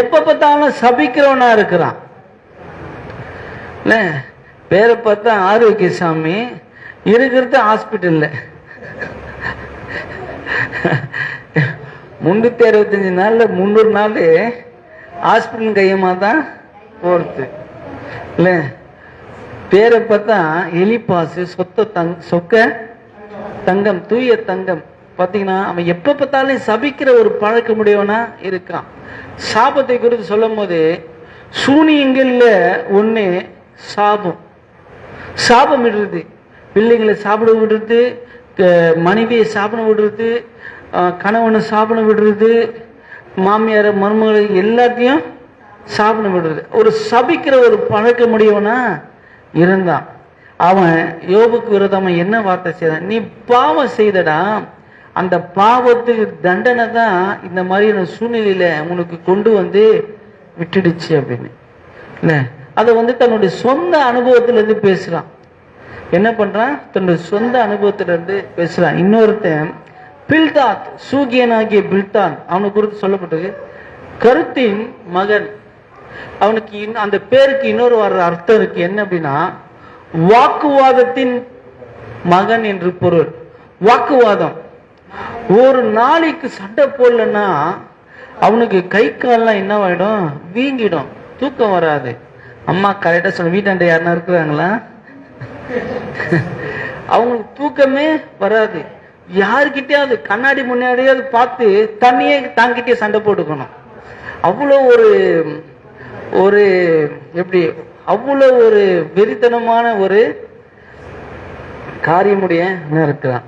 எப்ப பார்த்தாலும் சபிக்கிறவனா இருக்கிறான். பேரை பார்த்தா ஆரோக்கியசாமி, இருக்கிறது ஹாஸ்பிட்டல்ல. 365 நாள்ல 300 நாள் ஹாஸ்பிட்டல் கையமா தான் போறது. இல்ல, பேரை பார்த்தா எலிப்பாசு, சொக்க தங்கம், தூய தங்கம். பாத்தீங்கன்னா அவன் எப்ப பார்த்தாலும் சபிக்கிற ஒரு பழக்கமுடையவனா இருக்கான். சாபத்தை குறித்து சொல்லும் போது சூனியங்கள்ல ஒண்ணு சாபம் விடுறது, பிள்ளைங்களை சாப்பிட விடுறது, மனைவியை சாப்பிட விடுறது, கணவனை சாப்பிட விடுறது, மாமியார மருமகளை எல்லாத்தையும் சாப்பிட விடுறது. ஒரு சபிக்கிற ஒரு பழக்கமுடையவனா இருந்தான். அவன் யோபுக்கு விரோதமா என்ன வார்த்தை செய்தான்? நீ பாவம் செய்தடா, அந்த பாவத்துக்கு தண்டனை தான் இந்த மாதிரியான சூழ்நிலையில உனக்கு கொண்டு விட்டுடுச்சு அப்படின்னு. இல்ல, அதை தன்னுடைய சொந்த அனுபவத்துல இருந்து பேசுறான். என்ன பண்றான்? தன்னுடைய சொந்த அனுபவத்துல இருந்து பேசுறான். இன்னொருத்தன் பில்தாத், சூகியனாகிய பில்தான், அவனுக்கு குறித்து சொல்லப்பட்டது கருத்தின் மகன். அவனுக்கு அந்த பேருக்கு இன்னொரு வர்ற அர்த்தம் இருக்கு. என்ன அப்படின்னா, வாக்குவாதத்தின் மகன் என்று பொருள். வாக்குவாதம். ஒரு நாளைக்கு சண்டை போடலன்னா அவனுக்கு கை கால்லாம் என்னவாயிடும்? வீங்கிடும், தூக்கம் வராது. அம்மா கரெக்டா சொல்ல, வீட்டாண்ட யாருன்னா இருக்கிறாங்களா? அவங்களுக்கு தூக்கமே வராது. யாருக்கிட்டையாவது கண்ணாடி முன்னாடியாவது பார்த்து தண்ணியே தாங்கிட்டே சண்டை போட்டுக்கணும். அவ்வளோ ஒரு எப்படி அவ்வளோ ஒரு வெறித்தனமான ஒரு காரியமுடைய இருக்கிறான்.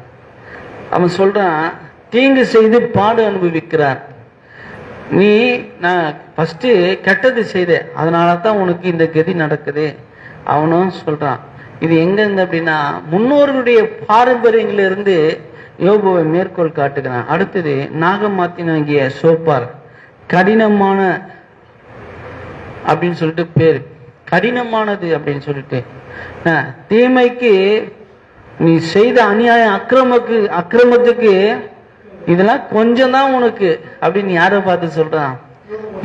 அவன் சொல்றான், தீங்கு செய்து பாடு அனுபவிக்கிறார். நான் ஃபர்ஸ்ட் கெட்டது செய்த, அதனால தான் உனக்கு இந்த கதி நடக்குது. அவனும் சொல்றான். இது எங்க இருந்து அப்படின்னா முன்னோர்களுடைய பாரம்பரியங்களிலிருந்து யோபுவை மேற்கோள் காட்டுகிறான். அடுத்தது நாகமாத்தினாகிய சோப்பார், கடினமான அப்படின்னு சொல்லிட்டு பேரு, கடினமானது அப்படின்னு சொல்லிட்டு, தீமைக்கு நீ செய்த அநியாயம் அக்கிரமத்துக்கு இதெல்லாம் கொஞ்சம் தான் உனக்கு அப்படின்னு யாரை பார்த்து சொல்றான்?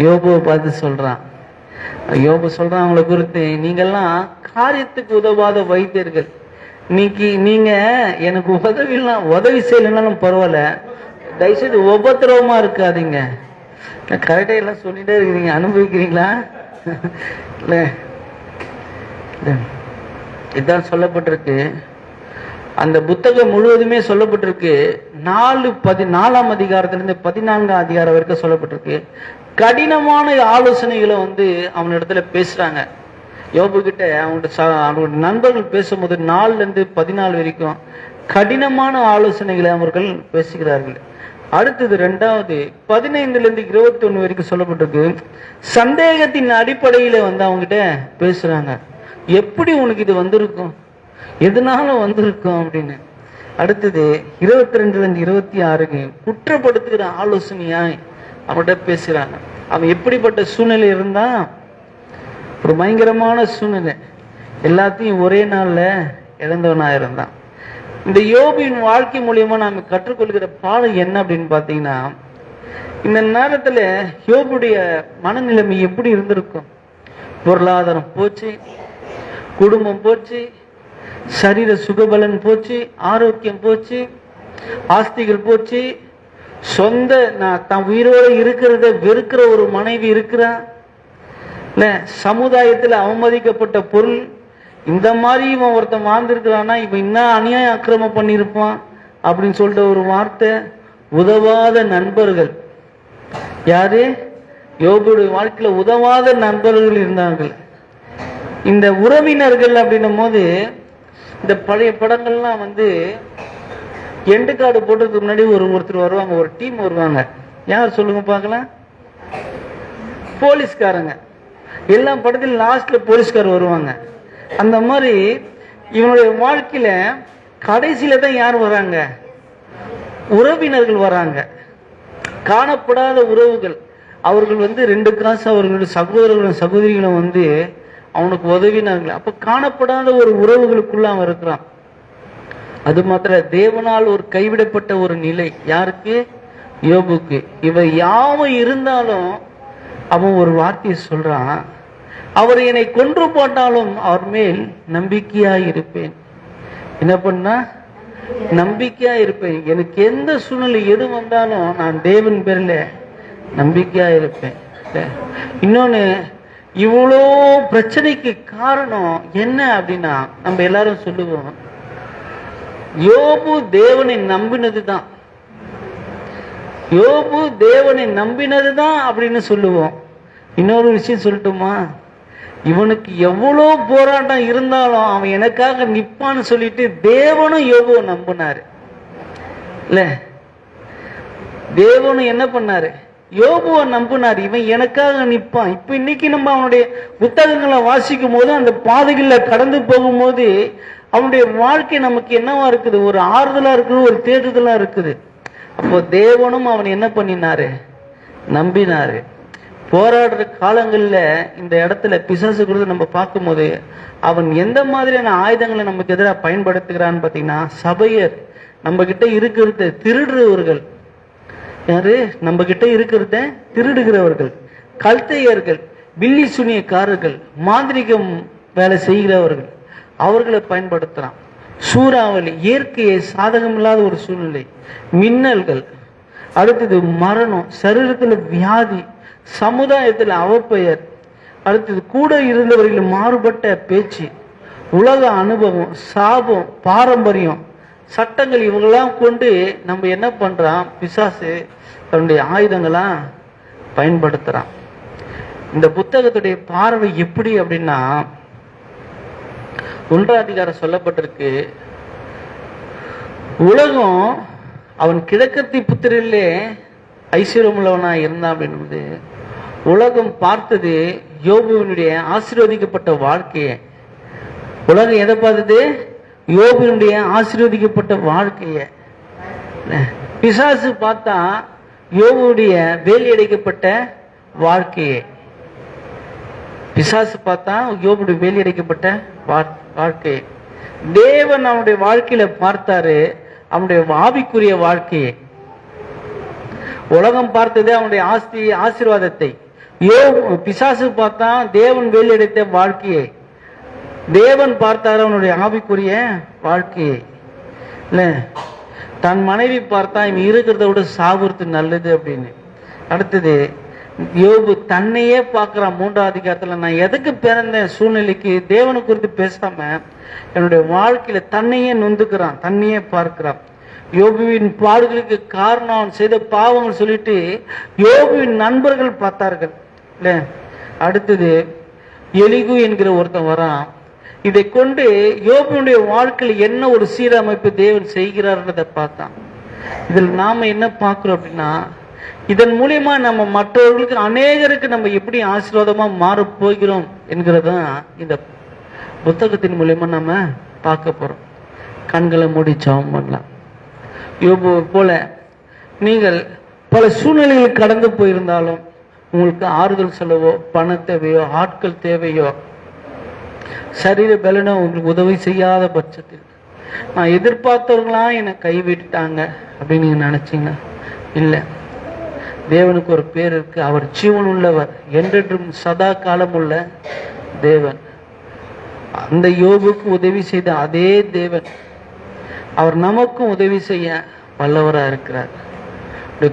யோபுவை பார்த்து சொல்றான். யோபு சொல்றான் அவங்களை குறித்து, நீங்கெல்லாம் காரியத்துக்கு உதவாத வைத்தியர்கள். நீங்க எனக்கு உதவி செய்யலனாலும் பரவாயில்ல, தயவுசெய்து உபத்திரவமா இருக்காதீங்க. கரெக்டா எல்லாம் சொல்லிட்டே இருக்கிறீங்க, அனுபவிக்கிறீங்களா? இல்ல இதுதான் சொல்லப்பட்டிருக்கு. அந்த புத்தகம் முழுவதுமே சொல்லப்பட்டிருக்கு. 4:14 அதிகாரத்திலிருந்து 14 அதிகாரம் வரைக்கும் சொல்லப்பட்டிருக்கு. கடினமான ஆலோசனைகளை அவனிடத்துல பேசுறாங்க. யோபு கிட்ட அவங்களோட நண்பர்கள் பேசும்போது 4லிருந்து 14 வரைக்கும் கடினமான ஆலோசனைகளை அவர்கள் பேசுகிறார்கள். அடுத்தது 2வது 15லிருந்து 21 வரைக்கும் சொல்லப்பட்டிருக்கு. சந்தேகத்தின் அடிப்படையில அவங்ககிட்ட பேசுறாங்க. எப்படி உனக்கு இது வந்திருக்கும், எதனால வந்திருக்கும் அப்படின்னு. அடுத்தது 22லிருந்து 26 குற்றப்படுத்துகிற ஆலோசனையாய் அவங்ககிட்ட பேசுறாங்க. அவன் எப்படிப்பட்ட சூழ்நிலை இருந்தா, ஒரு பயங்கரமான சூழ்நிலை, எல்லாத்தையும் ஒரே நாள்ல இழந்தவனா இருந்தான். இந்த யோபின் வாழ்க்கை மூலியமா நாம கற்றுக்கொள்கிற பாடம் என்ன அப்படின்னு பாத்தீங்கன்னா, இந்த நேரத்துல யோபுடைய மனநிலைமை எப்படி இருந்திருக்கும்? பொருளாதாரம் போச்சு, குடும்பம் போச்சு, சரீர சுகபலன் போச்சு, ஆரோக்கியம் போச்சு, ஆஸ்திகள் போச்சு, சொந்த தான் உயிரோடு இருக்கிறத வெறுக்கிற ஒரு மனைவி இருக்கிறான், சமுதாயத்தில் அவமதிக்கப்பட்ட பொருள். இந்த மாதிரி இவன் ஒருத்தன் வாழ்ந்திருக்கிறான்னா இவன் இன்னும் அநியாயம் அக்கிரமம் பண்ணியிருப்பான் அப்படின்னு சொல்லிட்டு ஒரு வார்த்தை. உதவாத நண்பர்கள். யாரு? யோபுடைய வாழ்க்கையில உதவாத நண்பர்கள் இருந்தார்கள். இந்த உறவினர்கள் அப்படின்னும் போது, இந்த பழைய படங்கள்லாம் எண்டு கார்டு போட்டதுக்கு முன்னாடி ஒருத்தர் வருவாங்க, ஒரு டீம் வருவாங்க. யார் சொல்லுங்க பார்க்கலாம்? போலீஸ்காரங்க. எல்லா படத்திலும் லாஸ்ட்ல போலீஸ்கார் வருவாங்க. அந்த மாதிரி இவனுடைய வாழ்க்கையில கடைசியில தான் யார் வராங்க? உறவினர்கள் வராங்க. காணப்படாத உறவுகள். அவர்கள் 2 காசு அவர்களுடைய சகோதரர்களும் சகோதரிகளும் அவனுக்கு உதவினார்கள். அப்ப காணப்படாத ஒரு உறவுகளுக்குள்ள அவன் இருக்கிறான். அது மாத்திர தேவனால் ஒரு கைவிடப்பட்ட ஒரு நிலை. யாருக்கு? யோபுக்கு. இவன் யாவும் இருந்தாலும் அவன் ஒரு வார்த்தையை சொல்றான், அவர் என்னை கொன்று போட்டாலும் அவர் மேல் நம்பிக்கையாய் இருப்பேன். என்ன பண்ணா? நம்பிக்கையா இருப்பேன். எனக்கு எந்த சூழ்நிலை எது வந்தாலும் நான் தேவன் பேர்ல நம்பிக்கையா இருப்பேன். இன்னொன்னு, இவ்வளோ பிரச்சனைக்கு காரணம் என்ன அப்படின்னா, நம்ம எல்லாரும் சொல்லுவோம், யோபு தேவனை நம்பினதுதான். யோபு தேவனை நம்பினதுதான் அப்படின்னு சொல்லுவோம். இன்னொரு விஷயம் சொல்லட்டுமா? இவனுக்கு எவ்வளோ போராட்டம் இருந்தாலும் அவன் எனக்காக நிப்பான்னு சொல்லிட்டு தேவனும் யோபுவை நம்பினாரு. இல்ல, தேவனும் என்ன பண்ணாரு? யோபுவை நம்பினார். இவன் எனக்காக நிற்பான். இப்ப இன்னைக்கு நம்ம அவனுடைய புத்தகங்களை வாசிக்கும் போது, அந்த பாதைகள்ல கடந்து போகும்போது அவனுடைய வாழ்க்கை நமக்கு என்னவா இருக்குது? ஒரு ஆறுதலா இருக்குது, ஒரு தேடுதலா இருக்குது. அப்போ தேவனும் அவன் என்ன பண்ணினாரு? நம்பினாரு. போராடுற காலங்கள்ல இந்த இடத்துல பிசாசு கொடுத்து நம்ம பார்க்கும்போது அவன் எந்த மாதிரியான ஆயுதங்களை நமக்கு எதிராக பயன்படுத்துகிறான்னு பாத்தீங்கன்னா, சபையர், நம்ம கிட்ட இருக்கிறத திருடுறவர்கள். யாரு? நம்ம கிட்ட இருக்கிறத திருடுகிறவர்கள், கல்தையர்கள், பில்லி சுனியக்காரர்கள், மாந்திரிகம் வேலை செய்கிறவர்கள், அவர்களை பயன்படுத்துறான். சூறாவளி, இயற்கையை சாதகம் இல்லாத ஒரு சூழ்நிலை, மின்னல்கள், அடுத்தது மரணம், சரீரத்துல வியாதி, சமுதாயத்துல அவப்பெயர், அடுத்தது கூட இருந்தவர்களின் மாறுபட்ட பேச்சு, உலக அனுபவம், சாபம், பாரம்பரியம், சட்டங்கள், இவங்கெல்லாம் கொண்டு நம்ம என்ன பண்றான்? பிசாசு தன்னுடைய ஆயுதங்களாம் பயன்படுத்துறான். இந்த புத்தகத்துடைய பார்வை எப்படி அப்படின்னா, 1ஆம் அதிகாரம் சொல்லப்பட்டிருக்கு, உலகம் அவன் கிழக்கத்தி புத்திரிலே ஐஸ்வர்யம் உள்ளவனா இருந்தான் அப்படின்றது உலகம் பார்த்தது யோபுவினுடைய ஆசீர்வதிக்கப்பட்ட வாழ்க்கையை. உலகம் எதை பார்த்தது? யோபுவினுடைய ஆசீர்வதிக்கப்பட்ட வாழ்க்கையை. பிசாசு பார்த்தா யோபுடைய வேலியடைக்கப்பட்ட வாழ்க்கையை. பிசாசு பார்த்தா யோபுடைய வேலியடைக்கப்பட்ட வாழ்க்கையை. தேவன் அவனுடைய வாழ்க்கையில பார்த்தாரு அவனுடைய ஆவிக்குரிய வாழ்க்கையை. உலகம் பார்த்தது அவனுடைய ஆசீர்வாதத்தை. பிசாசு பார்த்தா தேவன் வேலியடைத்த வாழ்க்கையை. தேவன் பார்த்தாரு அவனுடைய ஆவிக்குரிய வாழ்க்கையை. இல்ல, தன் மனைவி பார்த்தா இவன் இருக்கிறத விட சாகுறது நல்லது அப்படின்னு. அடுத்தது யோபு தன்னையே பார்க்கிறான். 3ஆம் அதிகாரத்துல, நான் எதுக்கு பிறந்த சூழ்நிலைக்கு தேவனை குறித்து பேசாம என்னுடைய வாழ்க்கையில தன்னையே நொந்துக்கிறான், தன்னையே பார்க்கிறான். யோபுவின் பாடுகளுக்கு காரணம் அவன் செய்த பாவங்கள் சொல்லிட்டு யோபுவின் நண்பர்கள் பார்த்தார்கள். இல்ல, அடுத்தது எலிகு என்கிற ஒருத்தன் வரான். இதை கொண்டு யோபுடைய வாழ்க்கையில் என்ன ஒரு சீரமைப்பு தேவன் செய்கிறார்ன்றதை பார்த்தான். இதில் நாம என்ன பார்க்கிறோம் அப்படின்னா, இதன் மூலியமா நம்ம மற்றவர்களுக்கு அநேகருக்கு நம்ம எப்படி ஆசீர்வாதமா மாற போகிறோம் என்கிறதான் இந்த புத்தகத்தின் மூலியமா நம்ம பார்க்க போறோம். கண்களை மூடி ஜெபம் பண்ணலாம். யோபு போல நீங்கள் பல சூழ்நிலைகள் கடந்து போயிருந்தாலும் உங்களுக்கு ஆறுதல் செலவோ, பண தேவையோ, ஆட்கள் தேவையோ, சரீர பலனோ உங்களுக்கு உதவி செய்யாத பட்சத்தில், நான் எதிர்பார்த்தவர்களாம் என்னை கைவிட்டுட்டாங்க அப்படின்னு நீங்க நினைச்சீங்க, இல்லை, தேவனுக்கு ஒரு பேர் இருக்கு. அவர் ஜீவன் உள்ளவர், என்றென்றும் சதா காலம் உள்ள தேவன். அந்த யோபுக்கு உதவி செய்த அதே தேவன் அவர் நமக்கும் உதவி செய்ய வல்லவராக இருக்கிறார்.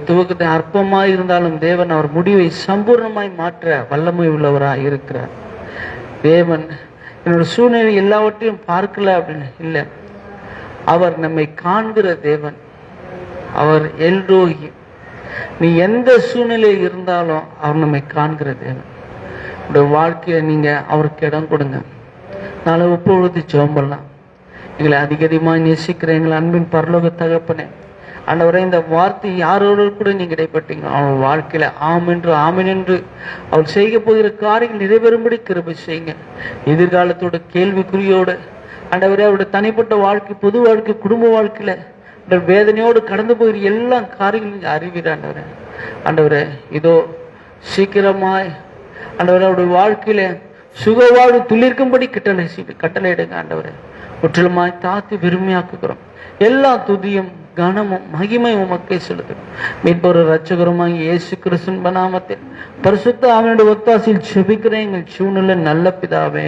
துவக்கத்தை அற்பமாய் இருந்தாலும் தேவன் அவர் முடிவை சம்பூர்ணமாய் மாற்ற வல்லமை உள்ளவராக இருக்கிறார். தேவன் என்னோட சூழ்நிலை எல்லாவற்றையும் பார்க்கல அப்படின்னு இல்லை, அவர் நம்மை காண்கிற தேவன். அவர் எல்ரோஹி. நீ எந்த சூழ்நிலையில் இருந்தாலும் அவர் நம்மை காண்கிற தேவன். உங்களுடைய வாழ்க்கையை நீங்க அவருக்கு இடம் கொடுங்க. நாளை ஒப்புழுதி ஜெபம் பண்ணலாம். எங்களை அதிகமாக நேசிக்கிற எங்கள் அன்பின் பரலோக தகப்பனே, ஆண்டவரே, இந்த வார்த்தை யாரோடு கூட நீங்க இடைப்பட்டீங்க, அவன் வாழ்க்கையில ஆமென் என்று அவள் செய்ய போகிற காரியங்கள் நிறைவேறும்படி கிருபை செய்யுங்க. எதிர்காலத்தோட கேள்விக்குறியோடு ஆண்டவரே, அவருடைய தனிப்பட்ட வாழ்க்கை, பொது வாழ்க்கை, குடும்ப வாழ்க்கையில வேதனையோடு கடந்து போகிற எல்லா காரியங்களும் நீங்க அறிவீர் ஆண்டவரே. ஆண்டவரே, இதோ சீக்கிரமாய் ஆண்டவரே அவருடைய வாழ்க்கையில சுகவாழ்வு துளிர்க்கும்படி கட்டளை எடுங்க ஆண்டவரே. முற்றிலுமாய் தாத்தி விரும்பியாக்குகிறோம். எல்லா துதியும் கனமும் மகிமை உமக்கே செலுத்துகிறோம். மீட்பொரு இரட்சகருமாய் இயேசு கிறிஸ்துவின் நாமத்தில் பரிசுத்த ஆவியினுடைய ஒத்தாசையில் ஜெபிக்கிறேன் எங்கள் ஜீவனுள்ள நல்ல பிதாவே.